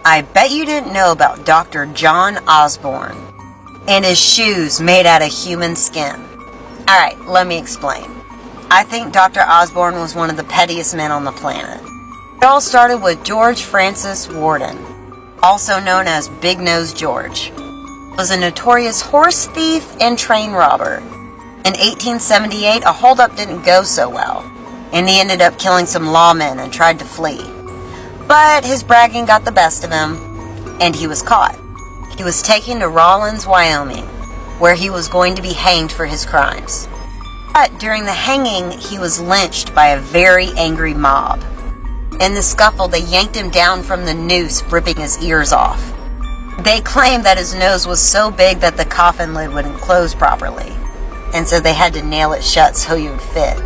I bet you didn't know about Dr. John Osborne and his shoes made out of human skin. Alright, let me explain. I think Dr. Osborne was one of the pettiest men on the planet. It all started with George Francis Warden, also known as Big Nose George. He was a notorious horse thief and train robber. In 1878, a holdup didn't go so well, and he ended up killing some lawmen and tried to flee. But his bragging got the best of him, and he was caught. He was taken to Rawlins, Wyoming, where he was going to be hanged for his crimes. But during the hanging, he was lynched by a very angry mob. In the scuffle, they yanked him down from the noose, ripping his ears off. They claimed that his nose was so big that the coffin lid wouldn't close properly, and so they had to nail it shut so he would fit.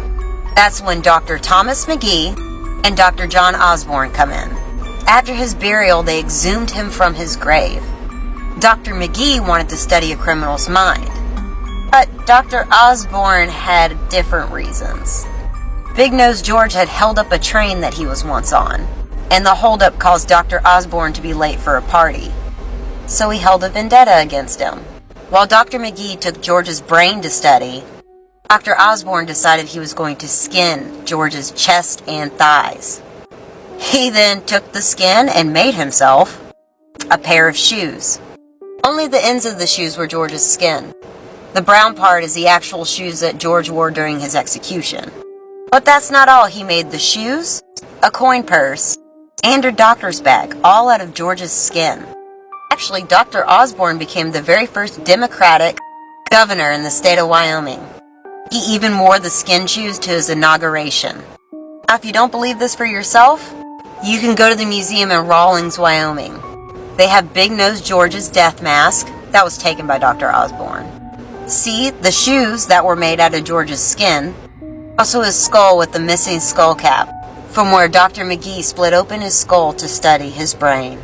That's when Dr. Thomas McGee and Dr. John Osborne come in. After his burial, they exhumed him from his grave. Dr. McGee wanted to study a criminal's mind, but Dr. Osborne had different reasons. Big Nose George had held up a train that he was once on, and the holdup caused Dr. Osborne to be late for a party. So he held a vendetta against him. While Dr. McGee took George's brain to study, Dr. Osborne decided he was going to skin George's chest and thighs. He then took the skin and made himself a pair of shoes. Only the ends of the shoes were George's skin. The brown part is the actual shoes that George wore during his execution. But that's not all. He made the shoes, a coin purse, and a doctor's bag, all out of George's skin. Actually, Dr. Osborne became the very first Democratic governor in the state of Wyoming. He even wore the skin shoes to his inauguration. Now, if you don't believe this for yourself, you can go to the museum in Rawlins, Wyoming. They have Big Nose George's death mask that was taken by Dr. Osborne. See the shoes that were made out of George's skin. Also his skull with the missing skull cap, from where Dr. McGee split open his skull to study his brain.